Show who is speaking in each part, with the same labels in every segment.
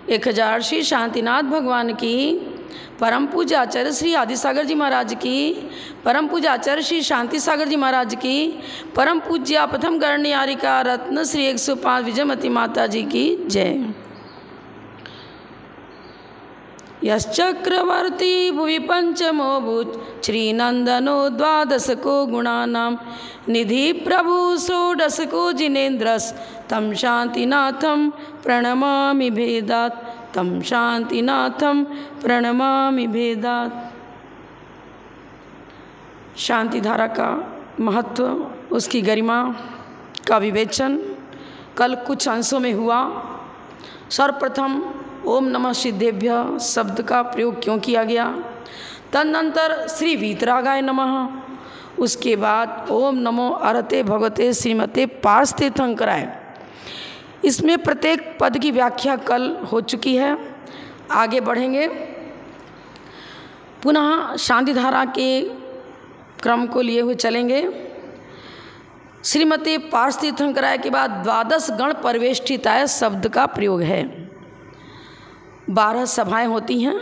Speaker 1: 1000 श्री शांतिनाथ भगवान की, परम पूज्य आचार्य श्री आदिसागर जी महाराज की, परम पूज्य आचार्य श्री शांति सागर जी महाराज की, परम पूज्य प्रथम गणयारिका रत्न श्री 105 विजयमती माता जी की जय। यश्चक्रवर्ती भुवि पंचमो भूत श्रीनंदनो द्वादशको गुणानां निधि प्रभु षोडशको जिनेन्द्रस तम शांतिनाथम प्रणमामि भेदात्, तम शांतिनाथम प्रणमामि भेदात्। शांति धारा का महत्व, उसकी गरिमा का विवेचन कल कुछ अंशों में हुआ। सर्वप्रथम ओम नमः सिद्धेभ्य शब्द का प्रयोग क्यों किया गया, तदनंतर श्री वीतरागाय नमः, उसके बाद ओम नमो अरते भगवते श्रीमते पार्श तीर्थंकराय। इसमें प्रत्येक पद की व्याख्या कल हो चुकी है। आगे बढ़ेंगे, पुनः शांति धारा के क्रम को लिए हुए चलेंगे। श्रीमते पार्श तीर्थंकराय के बाद 12 गण परिवेष्टिताय शब्द का प्रयोग है। 12 सभाएं होती हैं,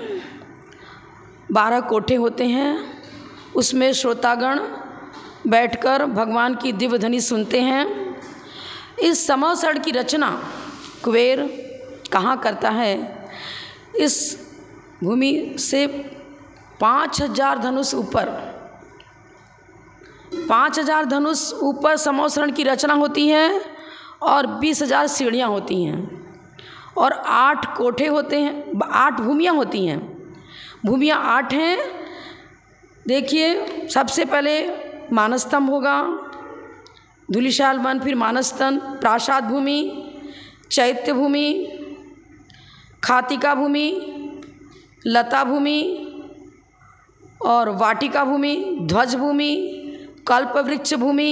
Speaker 1: 12 कोठे होते हैं, उसमें श्रोतागण बैठकर भगवान की दिव्य ध्वनि सुनते हैं। इस समवसरण की रचना कुबेर कहाँ करता है? इस भूमि से 5000 धनुष ऊपर, 5000 धनुष ऊपर समवसरण की रचना होती है और 20,000 सीढ़ियाँ होती हैं और 8 कोठे होते हैं, 8 भूमियाँ होती हैं। भूमियाँ 8 हैं। देखिए, सबसे पहले मानस्तंभ होगा, धूलिशाल वन, फिर मानस्तंभ, प्रासाद भूमि, चैत्य भूमि, खातिका भूमि, लता भूमि और वाटिका भूमि, ध्वज भूमि, कल्प वृक्ष भूमि।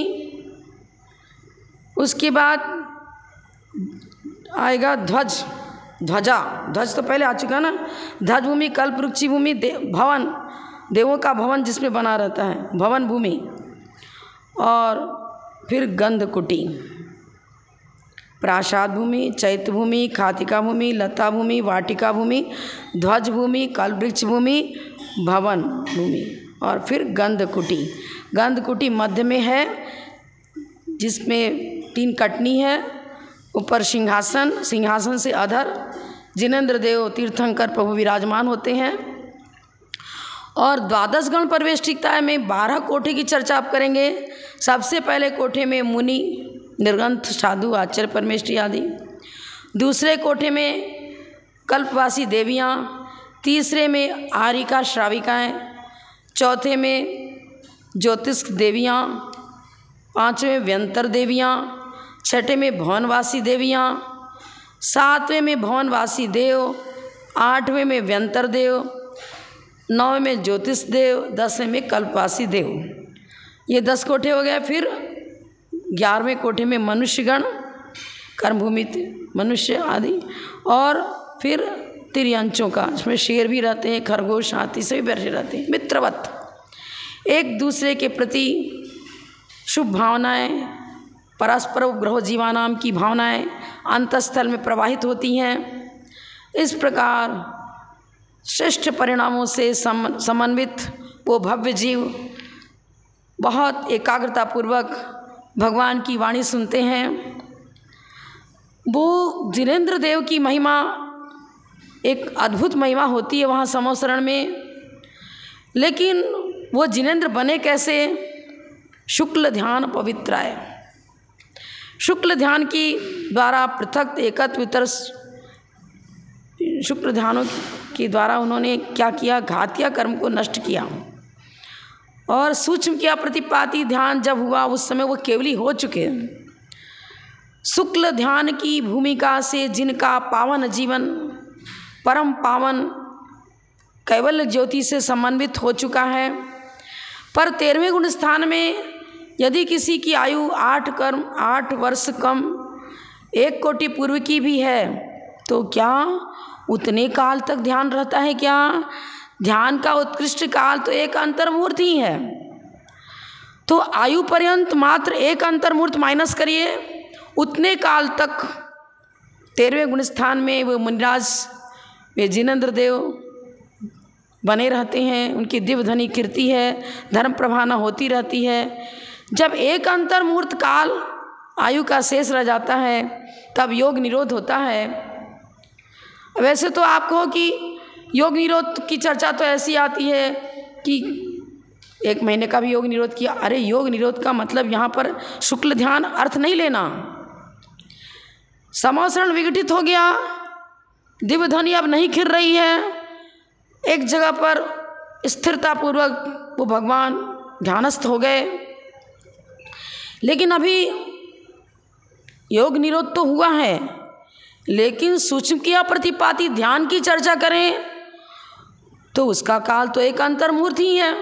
Speaker 1: उसके बाद आएगा ध्वज, ध्वजा, ध्वज तो पहले आ चुका ना। ध्वज भूमि, कल्प वृक्ष भूमि, भवन, देवों का भवन जिसमें बना रहता है, भवन भूमि, और फिर गंधकुटी, प्रासाद भूमि, चैत्य भूमि, खातिका भूमि, लता भूमि, वाटिका भूमि, ध्वज भूमि, कल्प वृक्ष भूमि, भवन भूमि और फिर गंधकुटी। गंधकुटी मध्य में है, जिसमें 3 कटनी है, ऊपर सिंहासन, सिंहासन से अधर जिनेन्द्र देव तीर्थंकर प्रभु विराजमान होते हैं। और 12 गण परिवेष्टिताएं में 12 कोठे की चर्चा आप करेंगे। सबसे पहले कोठे में मुनि, निर्गंथ, साधु, आचार्य, परमेष्ठी आदि। दूसरे कोठे में कल्पवासी देवियाँ, तीसरे में आरिका श्राविकाएँ, चौथे में ज्योतिष देवियाँ, 5वें व्यंतर देवियाँ, 6ठे में भवनवासी देवियाँ, 7वें में भवनवासी देव, 8वें में व्यंतर देव, 9वें में ज्योतिष देव, 10वें में कल्पवासी देव। ये 10 कोठे हो गए। फिर 11वें कोठे में मनुष्यगण, कर्मभूमि मनुष्य आदि, और फिर तिर्यंचों का, इसमें शेर भी रहते हैं, खरगोश, हाथी सभी बैठे रहते हैं। मित्रवत, एक दूसरे के प्रति शुभ भावनाएं, परस्पर उपग्रह जीवानाम की भावनाएं अंतस्थल में प्रवाहित होती हैं। इस प्रकार श्रेष्ठ परिणामों से समन्वित वो भव्य जीव बहुत एकाग्रतापूर्वक भगवान की वाणी सुनते हैं। वो जिनेन्द्र देव की महिमा एक अद्भुत महिमा होती है वहाँ समवसरण में। लेकिन वो जिनेन्द्र बने कैसे? शुक्ल ध्यान पवित्राय, शुक्ल ध्यान की द्वारा पृथक एकत्व वितर, शुक्ल ध्यानों के द्वारा उन्होंने क्या किया? घातिया कर्म को नष्ट किया और सूक्ष्म किया प्रतिपाती ध्यान जब हुआ उस समय वो केवली हो चुके। शुक्ल ध्यान की भूमिका से जिनका पावन जीवन परम पावन कैवल्य ज्योति से समन्वित हो चुका है, पर 13वें गुण स्थान में यदि किसी की आयु 8 वर्ष कम 1 कोटि पूर्व की भी है तो क्या उतने काल तक ध्यान रहता है? क्या ध्यान का उत्कृष्ट काल तो एक अंतर्मुहूर्त ही है। तो आयु पर्यंत मात्र एक अंतर्मुहूर्त माइनस करिए, उतने काल तक 13वें गुण स्थान में वो मुनिराज वे जिनेंद्र देव बने रहते हैं, उनकी दिव्य ध्वनि कीर्ति है, धर्म प्रभावना होती रहती है। जब एक अंतर मुहूर्त काल आयु का शेष रह जाता है तब योग निरोध होता है। वैसे तो आप कहो कि योग निरोध की चर्चा तो ऐसी आती है कि 1 महीने का भी योग निरोध किया। अरे योग निरोध का मतलब यहाँ पर शुक्ल ध्यान अर्थ नहीं लेना। समासरण विघटित हो गया, दिव्य ध्वनि अब नहीं खिर रही है, एक जगह पर स्थिरतापूर्वक वो भगवान ध्यानस्थ हो गए। लेकिन अभी योग निरोध तो हुआ है, लेकिन सूक्ष्म क्रिया प्रतिपाती ध्यान की चर्चा करें तो उसका काल तो एक अंतर मुहूर्त ही है।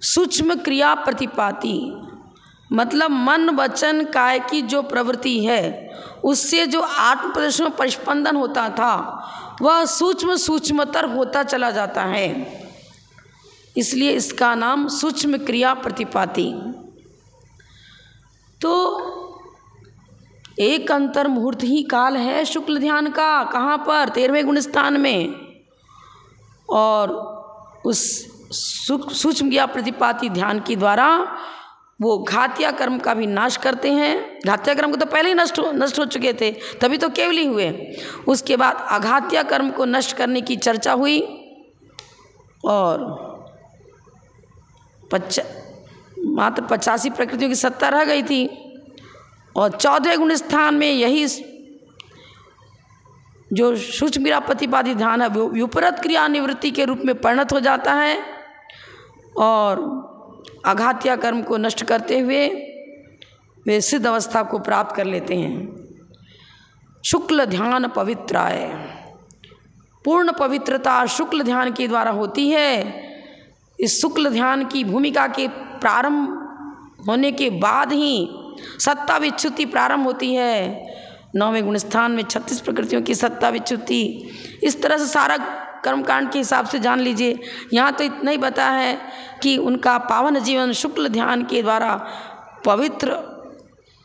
Speaker 1: सूक्ष्म क्रिया प्रतिपाती मतलब मन वचन काय की जो प्रवृत्ति है उससे जो आत्म प्रदर्शन में परिस्पंदन होता था वह सूक्ष्मतर होता चला जाता है, इसलिए इसका नाम सूक्ष्म क्रिया प्रतिपाती। तो एक अंतर मुहूर्त ही काल है शुक्ल ध्यान का। कहाँ पर? 13वें गुण स्थान में। और उस सूक्ष्म क्रिया प्रतिपाती ध्यान के द्वारा वो घात्या कर्म का भी नाश करते हैं। घात्या कर्म को तो पहले ही नष्ट हो चुके थे, तभी तो केवली हुए। उसके बाद अघात्या कर्म को नष्ट करने की चर्चा हुई और मात्र 85 प्रकृतियों की सत्ता रह गई थी। और 14वें गुण स्थान में यही जो सूक्ष्म क्रिया प्रतिपादी ध्यान है वो विपरीत क्रिया निवृत्ति के रूप में परिणत हो जाता है और अघात्या कर्म को नष्ट करते हुए वे सिद्ध अवस्था को प्राप्त कर लेते हैं। शुक्ल ध्यान पवित्राय, पूर्ण पवित्रता शुक्ल ध्यान के द्वारा होती है। इस शुक्ल ध्यान की भूमिका के प्रारंभ होने के बाद ही सत्ता विच्युति प्रारंभ होती है। 9वें गुण स्थान में 36 प्रकृतियों की सत्ता विच्युति। इस तरह से सारा कर्मकांड के हिसाब से जान लीजिए। यहाँ तो इतना ही बता है कि उनका पावन जीवन शुक्ल ध्यान के द्वारा पवित्र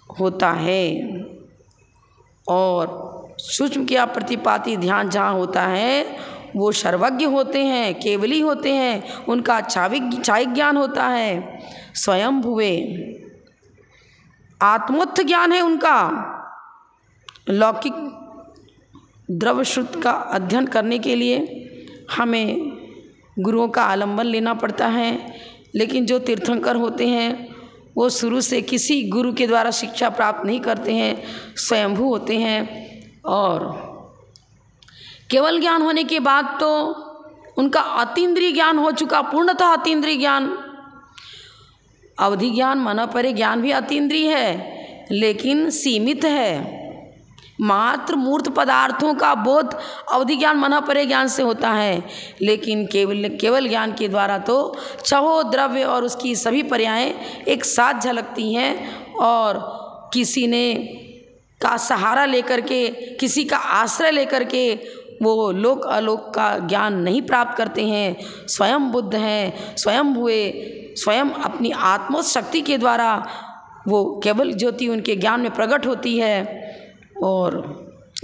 Speaker 1: होता है। और सूक्ष्म क्रिया प्रतिपाती ध्यान जहाँ होता है वो सर्वज्ञ होते हैं, केवली होते हैं, उनका चायिक ज्ञान होता है, स्वयं भुवे आत्मोत्थ ज्ञान है उनका। लौकिक द्रव्य श्रुत का अध्ययन करने के लिए हमें गुरुओं का आलंबन लेना पड़ता है, लेकिन जो तीर्थंकर होते हैं वो शुरू से किसी गुरु के द्वारा शिक्षा प्राप्त नहीं करते हैं, स्वयंभू होते हैं। और केवल ज्ञान होने के बाद तो उनका अतीन्द्रिय ज्ञान हो चुका, पूर्णतः अतीन्द्रिय ज्ञान। अवधि ज्ञान मनोपरि ज्ञान भी अतीन्द्रिय है लेकिन सीमित है। मात्र मूर्त पदार्थों का बोध अवधि ज्ञान मनोपरि ज्ञान से होता है, लेकिन केवल ज्ञान के द्वारा तो छहो द्रव्य और उसकी सभी पर्यायें एक साथ झलकती हैं और किसी ने का सहारा लेकर के, किसी का आश्रय लेकर के वो लोक अलोक का ज्ञान नहीं प्राप्त करते हैं। स्वयं बुद्ध हैं, स्वयं हुए, स्वयं अपनी आत्मशक्ति के द्वारा वो केवल ज्योति उनके ज्ञान में प्रकट होती है और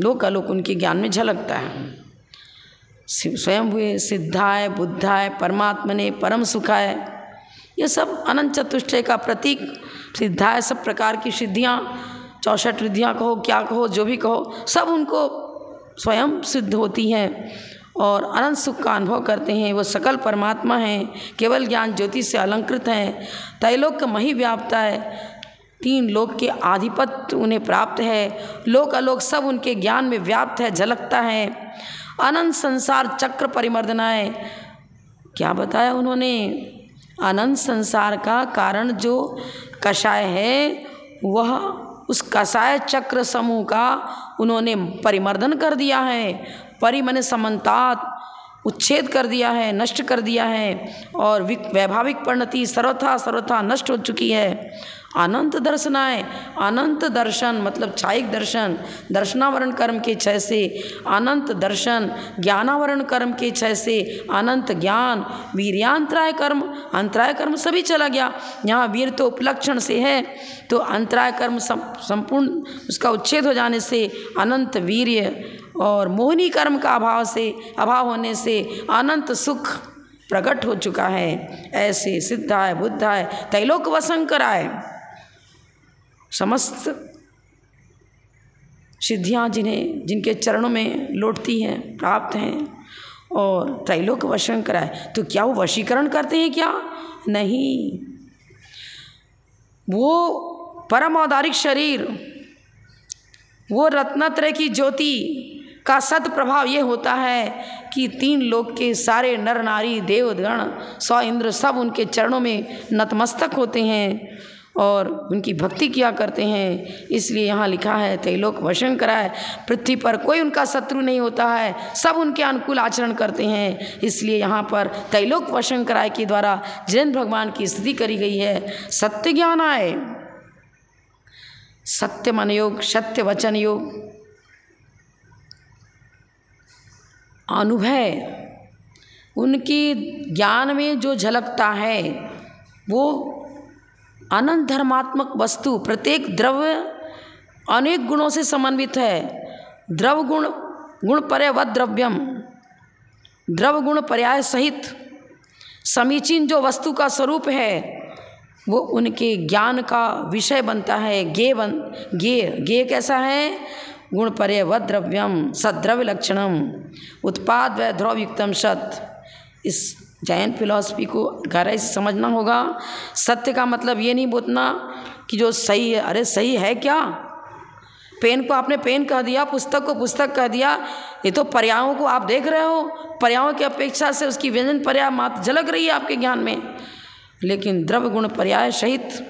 Speaker 1: लोक अलोक उनके ज्ञान में झलकता है। स्वयं हुए, सिद्धाय, बुद्धाय, परमात्मने, परम सुखाय, ये सब अनंत चतुष्टय का प्रतीक। सिद्धाय सब प्रकार की सिद्धियाँ, 64 रिद्धियाँ कहो, क्या कहो, जो भी कहो, सब उनको स्वयं सिद्ध होती हैं और अनंत सुख का अनुभव करते हैं। वो सकल परमात्मा हैं, केवल ज्ञान ज्योति से अलंकृत हैं, त्रैलोक्य मही व्याप्ता है, 3 लोक के आधिपत्य उन्हें प्राप्त है, लोक अलोक सब उनके ज्ञान में व्याप्त है, झलकता है। अनंत संसार चक्र परिमर्दनाय, क्या बताया उन्होंने? अनंत संसार का कारण जो कषाय है वह उस कषाय चक्र समूह का उन्होंने परिमर्दन कर दिया है। परिमने समन्तात, उच्छेद कर दिया है, नष्ट कर दिया है और वैभाविक परिणति सर्वथा नष्ट हो चुकी है। अनंत दर्शनाय, अनंत दर्शन मतलब छायिक दर्शन, दर्शनावरण कर्म के क्षय से अनंत दर्शन, ज्ञानावरण कर्म के क्षय से अनंत ज्ञान, वीर्यांतराय कर्म, अंतराय कर्म सभी चला गया। यहाँ वीर तो उपलक्षण से है, तो अंतराय कर्म संपूर्ण उसका उच्छेद हो जाने से अनंत वीर्य, और मोहिनी कर्म का अभाव होने से अनंत सुख प्रकट हो चुका है। ऐसे सिद्धाय बुद्धाय त्रैलोक वशंकराय समस्त सिद्धियाँ जिनके चरणों में लौटती हैं, प्राप्त हैं, और त्रैलोक वशंकराय। तो क्या वो वशीकरण करते हैं क्या? नहीं, वो परम औदारिक शरीर, वो रत्नत्रय की ज्योति का सत प्रभाव ये होता है कि 3 लोक के सारे नर नारी देवगण 100 इंद्र सब उनके चरणों में नतमस्तक होते हैं और उनकी भक्ति किया करते हैं। इसलिए यहाँ लिखा है त्रैलोक वशंकराय। पृथ्वी पर कोई उनका शत्रु नहीं होता है, सब उनके अनुकूल आचरण करते हैं। इसलिए यहाँ पर त्रैलोक वशंकराय के द्वारा जिनेंद्र भगवान की स्तुति करी गई है। सत्य ज्ञान आए, सत्य मन योग, सत्य वचन योग, अनुभव उनके ज्ञान में जो झलकता है वो अनंत धर्मात्मक वस्तु, प्रत्येक द्रव्य अनेक गुणों से समन्वित है। द्रव गुण पर्यावत द्रव्यम, द्रव गुण पर्याय सहित समीचीन जो वस्तु का स्वरूप है वो उनके ज्ञान का विषय बनता है। ज्ञेय कैसा है? गुण पर्यावत द्रव्यम सद्रव्य लक्षणम उत्पाद व ध्रुवयुक्तम सत। इस जैन फिलॉसफी को गहराई से समझना होगा। सत्य का मतलब ये नहीं बोलना कि जो सही है, अरे सही है क्या? पेन को आपने पेन कह दिया, पुस्तक को पुस्तक कह दिया, ये तो पर्यायों को आप देख रहे हो, पर्यायों की अपेक्षा से उसकी व्यंजन पर्याय मात्र झलक रही है आपके ज्ञान में। लेकिन द्रव्य गुण पर्याय सहित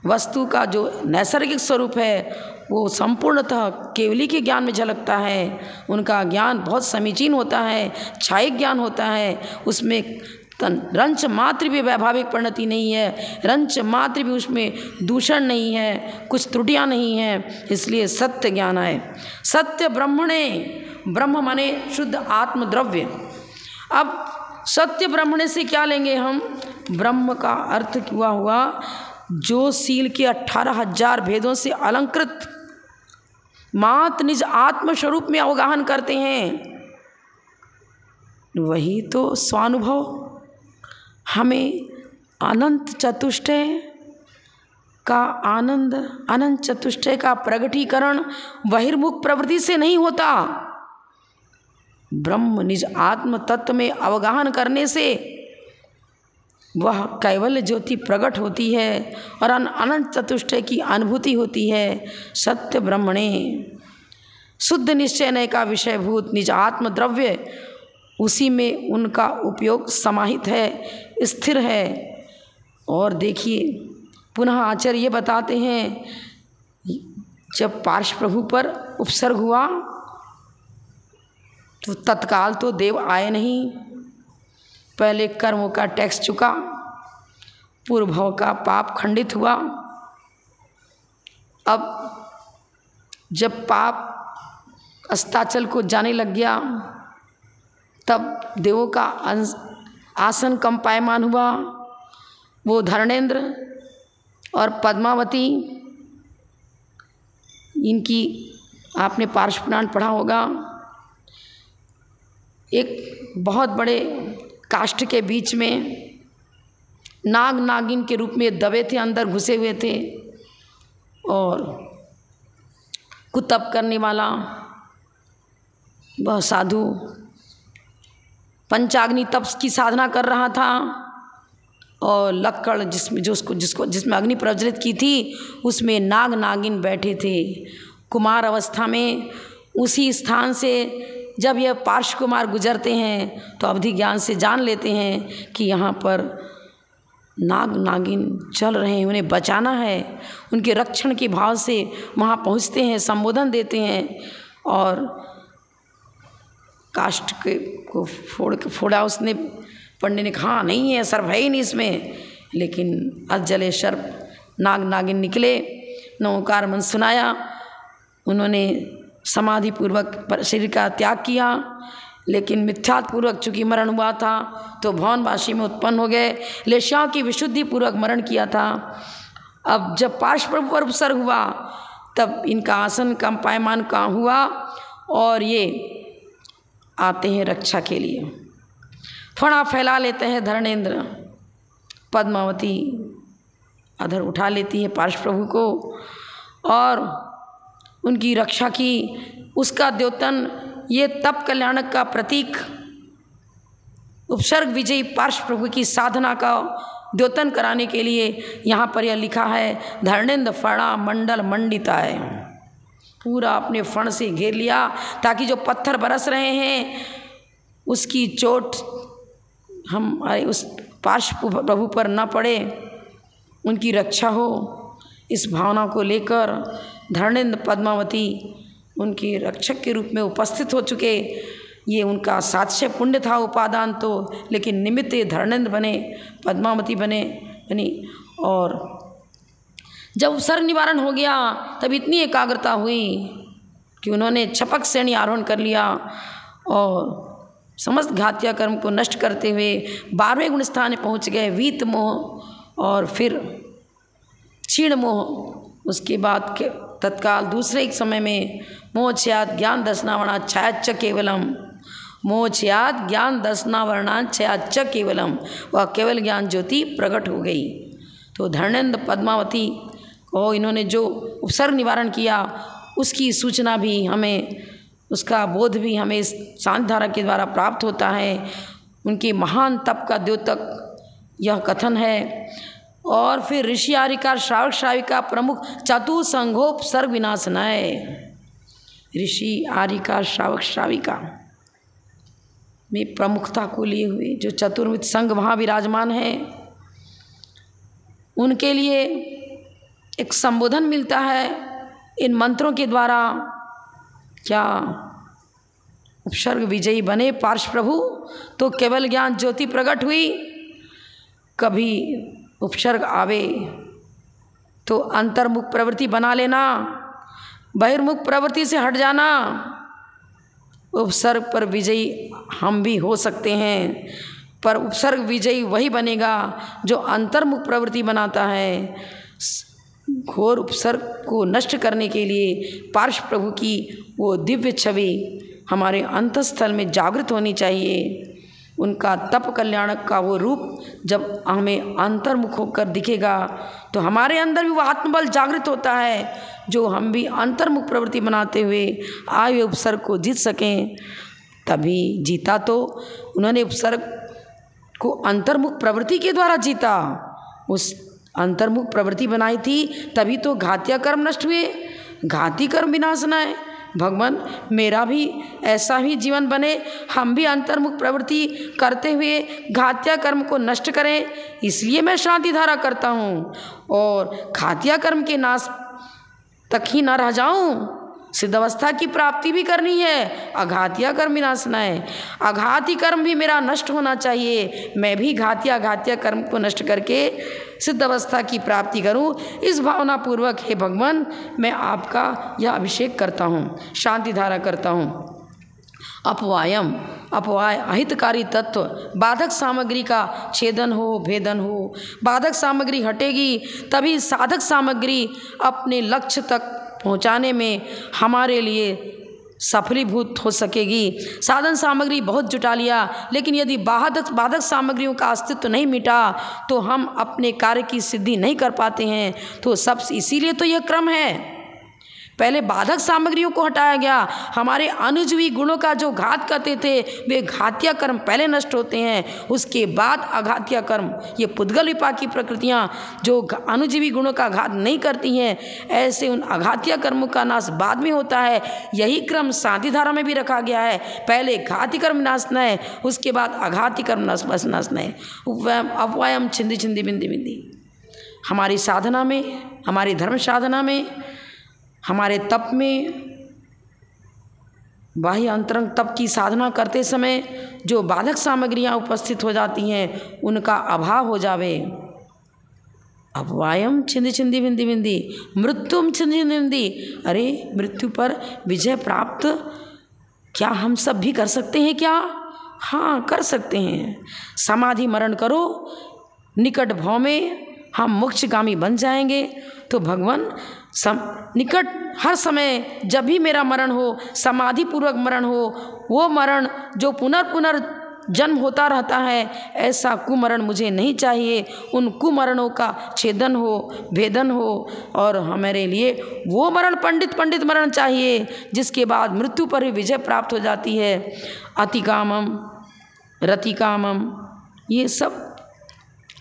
Speaker 1: वस्तु का जो नैसर्गिक स्वरूप है वो संपूर्णतः केवली के ज्ञान में झलकता है। उनका ज्ञान बहुत समीचीन होता है, छायिक ज्ञान होता है। उसमें रंच मात्र भी वैभाविक परिणति नहीं है, रंच मात्र भी उसमें दूषण नहीं है, कुछ त्रुटियां नहीं हैं। इसलिए सत्य ज्ञान है। सत्य ब्रह्मणे, ब्रह्म माने शुद्ध आत्मद्रव्य। अब सत्य ब्रह्मणे से क्या लेंगे हम? ब्रह्म का अर्थ हुआ जो सील के 18,000 भेदों से अलंकृत मात्र निज आत्मस्वरूप में अवगाहन करते हैं, वही तो स्वानुभव हमें अनंत चतुष्टय का आनंद, अनंत चतुष्टय का प्रगटीकरण बहिर्मुख प्रवृत्ति से नहीं होता। ब्रह्म निज आत्म तत्व में अवगाहन करने से वह कैवल्य ज्योति प्रकट होती है और अनंत चतुष्टय की अनुभूति होती है। सत्य ब्रह्मणे शुद्ध निश्चय का विषयभूत निज आत्म द्रव्य, उसी में उनका उपयोग समाहित है, स्थिर है। और देखिए पुनः आचार्य ये बताते हैं, जब पार्श्व प्रभु पर उपसर्ग हुआ तो तत्काल तो देव आए नहीं, पहले कर्मों का टैक्स चुका, पूर्व भव का पाप खंडित हुआ। अब जब पाप अस्ताचल को जाने लग गया तब देवों का आसन कंपायमान हुआ। वो धर्मेंद्र और पद्मावती, इनकी आपने पार्श्व पुराण पढ़ा होगा, एक बहुत बड़े काष्ठ के बीच में नाग नागिन के रूप में दबे थे, अंदर घुसे हुए थे। और कुतप करने वाला वह साधु पंचाग्नि तप की साधना कर रहा था और लक्कड़ जिसमें अग्नि प्रज्वलित की थी उसमें नाग नागिन बैठे थे कुमार अवस्था में। उसी स्थान से जब यह पार्श्व कुमार गुजरते हैं तो अवधि ज्ञान से जान लेते हैं कि यहाँ पर नाग नागिन चल रहे हैं, उन्हें बचाना है। उनके रक्षण के भाव से वहाँ पहुँचते हैं, संबोधन देते हैं और काष्ठ को फोड़ा उसने। पंडित ने कहा नहीं है, सर्प है ही नहीं इसमें, लेकिन अजले सर्प नाग नागिन निकले, नौकार मन सुनाया। उन्होंने समाधि पूर्वक शरीर का त्याग किया, लेकिन मिथ्यात्पूर्वक चूँकि मरण हुआ था तो भवनवासी में उत्पन्न हो गए। लेशाओं की विशुद्धि पूर्वक मरण किया था। अब जब पार्श्व पर उपसर्ग हुआ तब इनका आसन कंपायमान का हुआ और ये आते हैं रक्षा के लिए। फणा फैला लेते हैं धर्मेंद्र, पद्मावती अधर उठा लेती है पार्श्व प्रभु को और उनकी रक्षा की। उसका द्योतन ये तप कल्याणक का प्रतीक, उपसर्ग विजयी पार्श्व प्रभु की साधना का द्योतन कराने के लिए यहाँ पर यह लिखा है, धर्मेंद्र फणा मंडल मंडिताय। पूरा अपने फण से घेर लिया ताकि जो पत्थर बरस रहे हैं उसकी चोट हमारे उस पार्श्व प्रभु पर न पड़े, उनकी रक्षा हो। इस भावना को लेकर धर्मेंद्र पद्मावती उनके रक्षक के रूप में उपस्थित हो चुके। ये उनका साक्ष्य पुण्य था उपादान तो, लेकिन निमित्त धर्मेंद्र बने, पद्मावती बनी। और जब उपसर्ग निवारण हो गया तब इतनी एकाग्रता हुई कि उन्होंने छपक श्रेणी आरोहण कर लिया और समस्त घातिया कर्म को नष्ट करते हुए 12वें गुण स्थान में पहुँच गए। वीत मोह और फिर क्षीण मोह, उसके बाद तत्काल दूसरे एक समय में मोक्षयात ज्ञान दर्शनावरणा छायाच्च केवलम, मोक्षयात ज्ञान दर्शनावरणा छायाच्च केवलम, वह केवल ज्ञान ज्योति प्रकट हो गई। तो धर्मेंद्र पद्मावती को इन्होंने जो उपसर्ग निवारण किया उसकी सूचना भी हमें, उसका बोध भी हमें इस शांति धारा के द्वारा प्राप्त होता है। उनके महान तप का द्योतक यह कथन है। और फिर ऋषि आर्यकार श्रावक श्राविका प्रमुख चतुसंघोपसर्ग विनाशनाय। ऋषि आर्यकार श्रावक श्राविका में प्रमुखता को लिए हुए जो चतुर्विध संघ वहाँ विराजमान है, उनके लिए एक संबोधन मिलता है इन मंत्रों के द्वारा। क्या उपसर्ग विजयी बने पार्श्व प्रभु तो केवल ज्ञान ज्योति प्रकट हुई। कभी उपसर्ग आवे तो अंतर्मुख प्रवृत्ति बना लेना, बहिर्मुख प्रवृत्ति से हट जाना। उपसर्ग पर विजयी हम भी हो सकते हैं, पर उपसर्ग विजयी वही बनेगा जो अंतर्मुख प्रवृत्ति बनाता है। घोर उपसर्ग को नष्ट करने के लिए पार्श्व प्रभु की वो दिव्य छवि हमारे अंतःस्थल में जागृत होनी चाहिए। उनका तप कल्याणक का वो रूप जब हमें अंतर्मुख होकर दिखेगा तो हमारे अंदर भी वो आत्मबल जागृत होता है, जो हम भी अंतर्मुख प्रवृत्ति बनाते हुए आए हुए उपसर्ग को जीत सकें। तभी जीता तो उन्होंने उपसर्ग को अंतर्मुख प्रवृत्ति के द्वारा जीता, उस अंतर्मुख प्रवृत्ति बनाई थी, तभी तो घातिया कर्म नष्ट हुए। घाती कर्म विनाशनाय। भगवान मेरा भी ऐसा ही जीवन बने, हम भी अंतर्मुख प्रवृत्ति करते हुए घातिया कर्म को नष्ट करें, इसलिए मैं शांति धारा करता हूँ और घातिया कर्म के नाश तक ही न रह जाऊँ, सिद्ध अवस्था की प्राप्ति भी करनी है। अघातिया कर्म विनाशना है, अघाती कर्म भी मेरा नष्ट होना चाहिए, मैं भी घातिया कर्म को नष्ट करके सिद्ध अवस्था की प्राप्ति करूं। इस भावना पूर्वक हे भगवान मैं आपका यह अभिषेक करता हूं, शांति धारा करता हूं। अपवायम, अपवाय अहितकारी तत्व, बाधक सामग्री का छेदन हो, भेदन हो। बाधक सामग्री हटेगी तभी साधक सामग्री अपने लक्ष्य तक पहुंचाने में हमारे लिए सफलीभूत हो सकेगी। साधन सामग्री बहुत जुटा लिया, लेकिन यदि बाधक सामग्रियों का अस्तित्व नहीं मिटा तो हम अपने कार्य की सिद्धि नहीं कर पाते हैं। तो सब इसीलिए तो यह क्रम है, पहले बाधक सामग्रियों को हटाया गया। हमारे अनुजीवी गुणों का जो घात करते थे वे घातिया कर्म पहले नष्ट होते हैं, उसके बाद अघातिया कर्म, ये पुद्गल विपाक की प्रकृतियाँ जो अनुजीवी गुणों का घात नहीं करती हैं, ऐसे उन अघातिया कर्मों का नाश बाद में होता है। यही क्रम शांति धारा में भी रखा गया है, पहले घाती कर्म नाशना है, उसके बाद अघाती कर्म नाशना है। अपवायम छिंदी छिंदी बिंदी बिंदी। हमारी साधना में, हमारी धर्म साधना में, हमारे तप में, बाह्य अंतरंग तप की साधना करते समय जो बाधक सामग्रियां उपस्थित हो जाती हैं उनका अभाव हो जावे। अपवायम छिंदी छिंदी बिंदी बिंदी, मृत्युम छिंदी छिंदी बिंदी। अरे मृत्यु पर विजय प्राप्त क्या हम सब भी कर सकते हैं क्या? हाँ कर सकते हैं। समाधि मरण करो, निकट भाव में हम मोक्षगामी बन जाएंगे। तो भगवान निकट हर समय जब भी मेरा मरण हो, समाधि पूर्वक मरण हो, वो मरण जो पुनर्जन्म होता रहता है, ऐसा कुमरण मुझे नहीं चाहिए। उन कुमरणों का छेदन हो, भेदन हो, और हमारे लिए वो मरण पंडित मरण चाहिए जिसके बाद मृत्यु पर ही विजय प्राप्त हो जाती है। अतिकामम रतिकामम, ये सब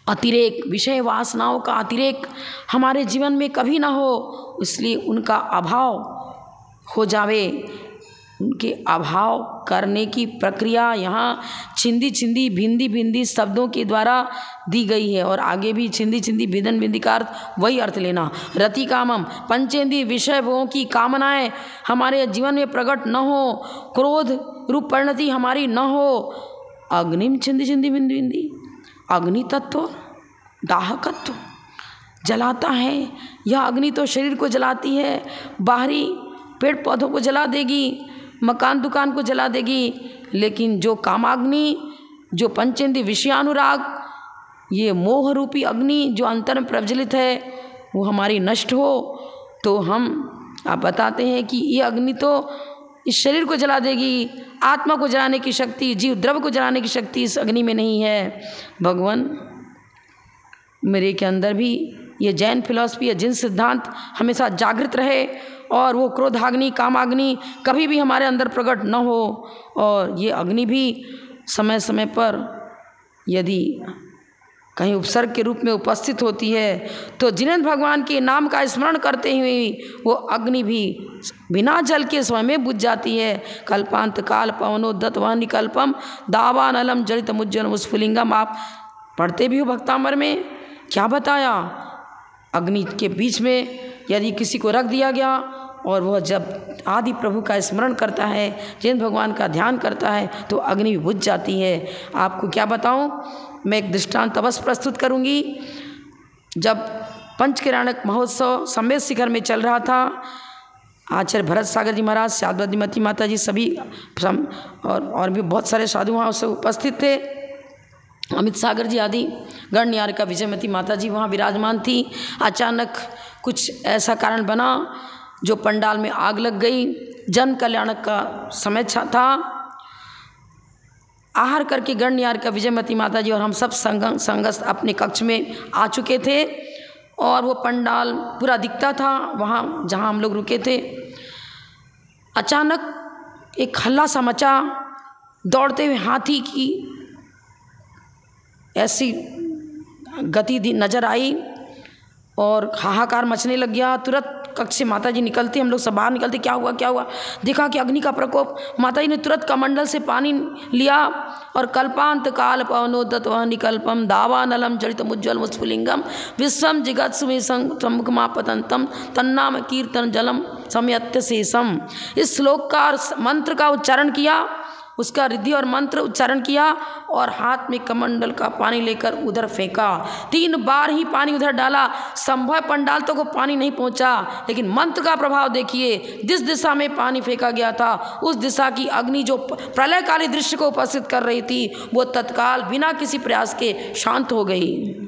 Speaker 1: अतिरेक, विषय वासनाओं का अतिरेक हमारे जीवन में कभी ना हो, इसलिए उनका अभाव हो जावे। उनके अभाव करने की प्रक्रिया यहाँ छिंदी छिंदी भिंदी भिंदी शब्दों के द्वारा दी गई है, और आगे भी छिंदी छिंदी भिदन भिंदी का अर्थ वही अर्थ लेना। रति कामम, पंचेंद्रिय विषय भोगों की कामनाएं हमारे जीवन में प्रकट न हो, क्रोध रूप परिणति हमारी न हो। अग्निम छिंदी छिंदी भिंदी भिंदी, अग्नि तत्व दाहकत्व जलाता है। यह अग्नि तो शरीर को जलाती है, बाहरी पेड़ पौधों को जला देगी, मकान दुकान को जला देगी, लेकिन जो कामाग्नि, जो पंचेंद्रिय विषयानुराग, ये मोह रूपी अग्नि जो अंतर में प्रज्वलित है, वो हमारी नष्ट हो तो आप बताते हैं कि ये अग्नि तो इस शरीर को जला देगी, आत्मा को जलाने की शक्ति, जीव द्रव्य को जलाने की शक्ति इस अग्नि में नहीं है। भगवान मेरे के अंदर भी ये जैन फिलॉसफी या जिन सिद्धांत हमेशा जागृत रहे, और वो क्रोधाग्नि कामाग्नि कभी भी हमारे अंदर प्रकट न हो, और ये अग्नि भी समय समय पर यदि कहीं उपसर्ग के रूप में उपस्थित होती है तो जिनेंद्र भगवान के नाम का स्मरण करते हुए वो अग्नि भी बिना जल के स्वयं में बुझ जाती है। कल्पांत काल पवनोद्दत वह निकल्पम दावानलम जलित मुज्जल स्फुलिंगम, आप पढ़ते भी हो भक्तामर में, क्या बताया। अग्नि के बीच में यदि किसी को रख दिया गया और वह जब आदि प्रभु का स्मरण करता है, जिन भगवान का ध्यान करता है, तो अग्नि भी बुझ जाती है। आपको क्या बताऊं, मैं एक दृष्टांत अवश्य प्रस्तुत करूंगी। जब पंचकिराणक महोत्सव सम्मेद शिखर में चल रहा था, आचार्य भरत सागर जी महाराज, श्यामवती माता जी सभी और भी बहुत सारे साधु वहाँ से उपस्थित थे, अमित सागर जी आदि गणन्यार का विजयमती माता जी वहाँ विराजमान थी। अचानक कुछ ऐसा कारण बना जो पंडाल में आग लग गई। जन कल्याण का समय था। आहार करके गणन्यार का विजयमती माता जी और हम सब संगस्त अपने कक्ष में आ चुके थे, और वो पंडाल पूरा दिखता था वहाँ जहाँ हम लोग रुके थे। अचानक एक हल्ला सा मचा, दौड़ते हुए हाथी की ऐसी गति नजर आई और हाहाकार मचने लग गया। तुरंत कक्ष से माता जी निकलते, हम लोग सब बाहर निकलते, क्या हुआ, देखा कि अग्नि का प्रकोप। माता जी ने तुरंत कमंडल से पानी लिया और कल्पांत काल पवनोद्दत वह निकल्पम दावानलम जलित मुज्ज्वल मुस्फुलिंगम विश्वम जिगत सुमुखमापतंतम तन्नाम कीर्तन जलम समयत्य शेषम। इस श्लोक का मंत्र का उच्चारण किया, उसका रिद्धि और मंत्र उच्चारण किया, और हाथ में कमंडल का पानी लेकर उधर फेंका। 3 बार ही पानी उधर डाला, संभव पंडाल तो को पानी नहीं पहुंचा, लेकिन मंत्र का प्रभाव देखिए। जिस दिशा में पानी फेंका गया था उस दिशा की अग्नि जो प्रलयकाली दृश्य को उपस्थित कर रही थी, वो तत्काल बिना किसी प्रयास के शांत हो गई।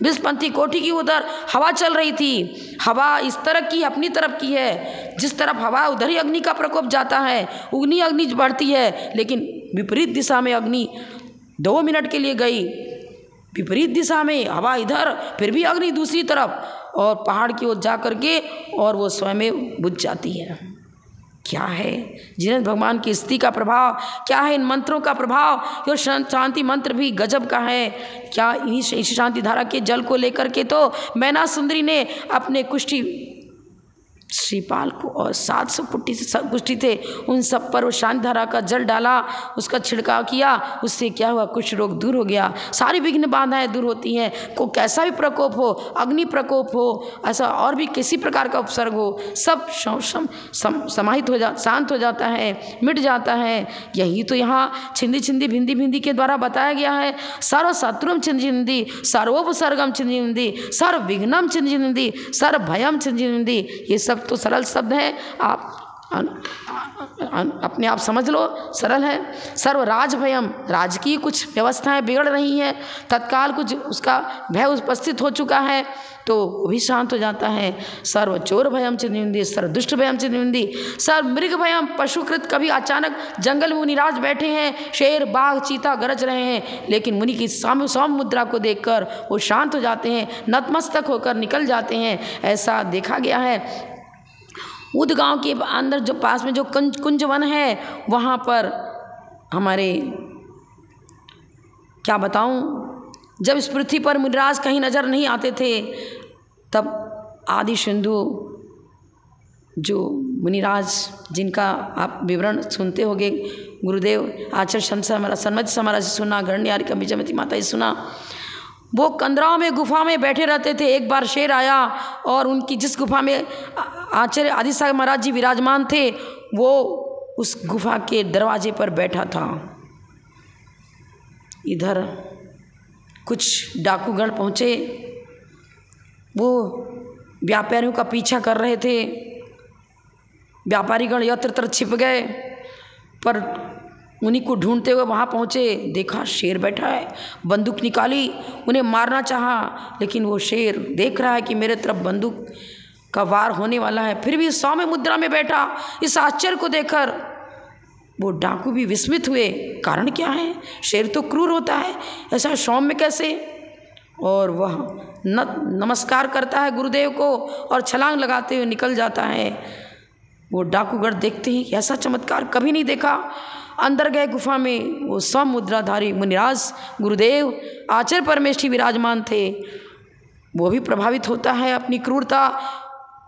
Speaker 1: विस्पंथी कोटि की उधर हवा चल रही थी। हवा इस तरफ की अपनी तरफ की है, जिस तरफ हवा उधर ही अग्नि का प्रकोप जाता है, उग्नि अग्नि बढ़ती है। लेकिन विपरीत दिशा में अग्नि 2 मिनट के लिए गई, विपरीत दिशा में हवा इधर, फिर भी अग्नि दूसरी तरफ, और पहाड़ की ओर जा करके और वो स्वयं में बुझ जाती है। क्या है जिनेंद्र भगवान की स्थिति का प्रभाव, क्या है इन मंत्रों का प्रभाव। ये शांति मंत्र भी गजब का है। क्या इन्हीं शांति धारा के जल को लेकर के तो मैना सुंदरी ने अपने कुष्ठी श्रीपाल को और 700 कुष्ठी थे, उन सब पर वो शांति धारा का जल डाला, उसका छिड़काव किया, उससे क्या हुआ, कुछ रोग दूर हो गया, सारी विघ्न बाधाएं दूर होती हैं। को कैसा भी प्रकोप हो, अग्नि प्रकोप हो, ऐसा और भी किसी प्रकार का उपसर्ग हो, सब समाहित हो शांत हो जाता है, मिट जाता है। यही तो यहाँ छिंदी छिंदी भिंदी भिंदी के द्वारा बताया गया है। सर्व शत्रुम छिंदी छिंदी, सर्वोपसर्गम छिंदी छिंदी, सर्व विघ्नम छिंदी छिंदी, सर्व भयम छिंदी छिंदी। ये सब तो सरल शब्द हैं, आप अपने आप समझ लो, सरल है। सर्व राज भयम, राज की कुछ व्यवस्थाएं बिगड़ रही हैं, तत्काल कुछ उसका भय उपस्थित हो चुका है तो वो भी शांत हो जाता है। सर्व चोर भयम चिन्निंदी, सर्व दुष्ट भयम चिन्निंदी, सर्व मृग भयम पशुकृत। कभी अचानक जंगल में मुनिराज बैठे हैं, शेर बाघ चीता गरज रहे हैं, लेकिन मुनि की सौम्य मुद्रा को देखकर वो शांत हो जाते हैं, नतमस्तक होकर निकल जाते हैं। ऐसा देखा गया है। उद गांव के अंदर जो पास में जो कुंज वन है, वहाँ पर हमारे क्या बताऊँ, जब इस पृथ्वी पर मुनिराज कहीं नज़र नहीं आते थे, तब आदि सिंधु जो मुनिराज जिनका आप विवरण सुनते होंगे, गुरुदेव आचार्य सन्मति से हमारा सुना, गणन्यारी का विजयमती माता जी सुना, वो कंदराओं में गुफा में बैठे रहते थे। एक बार शेर आया और उनकी जिस गुफा में आचार्य आदि साहब महाराज जी विराजमान थे, वो उस गुफा के दरवाजे पर बैठा था। इधर कुछ डाकूगण पहुँचे, वो व्यापारियों का पीछा कर रहे थे। व्यापारीगण यत्र तत्र छिप गए, पर उन्हीं को ढूंढते हुए वहाँ पहुँचे, देखा शेर बैठा है, बंदूक निकाली, उन्हें मारना चाहा, लेकिन वो शेर देख रहा है कि मेरे तरफ बंदूक का वार होने वाला है, फिर भी सौम्य मुद्रा में बैठा। इस आश्चर्य को देखकर वो डाकू भी विस्मित हुए, कारण क्या है, शेर तो क्रूर होता है, ऐसा सौम्य कैसे। और वह नमस्कार करता है गुरुदेव को और छलांग लगाते हुए निकल जाता है। वो डाकूगढ़ देखते हैं कि ऐसा चमत्कार कभी नहीं देखा। अंदर गए गुफा में, वो सौम्य मुद्राधारी मुनिराज गुरुदेव आचार्य परमेष्ठी विराजमान थे। वो भी प्रभावित होता है, अपनी क्रूरता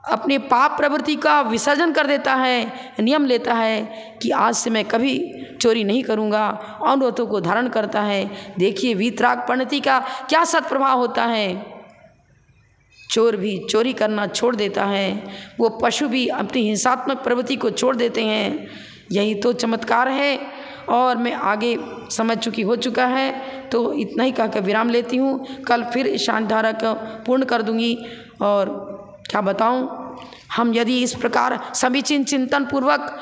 Speaker 1: अपने पाप प्रवृत्ति का विसर्जन कर देता है, नियम लेता है कि आज से मैं कभी चोरी नहीं करूँगा, अनुव्रतों को धारण करता है। देखिए वीतराग परिणति का क्या सत्प्रभाव होता है। चोर भी चोरी करना छोड़ देता है, वो पशु भी अपनी हिंसात्मक प्रवृत्ति को छोड़ देते हैं। यही तो चमत्कार है। और मैं आगे समझ हो चुका है, तो इतना ही कहकर विराम लेती हूँ। कल फिर इस शांतिधारा को पूर्ण कर दूँगी। और क्या बताऊं, हम यदि इस प्रकार समीचीन चिंतन पूर्वक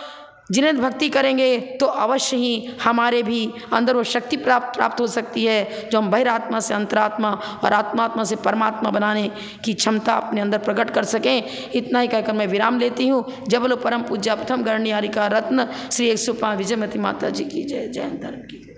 Speaker 1: जिन्हें भक्ति करेंगे तो अवश्य ही हमारे भी अंदर वो शक्ति प्राप्त हो सकती है, जो हम बहिरात्मा से अंतरात्मा और आत्मात्मा से परमात्मा बनाने की क्षमता अपने अंदर प्रकट कर सकें। इतना ही कहकर मैं विराम लेती हूँ। जय बोलो परम पूज्य प्रथम गणनिहारिका रत्न श्री 105 विजयमती माता जी की जय। जय धर्म की।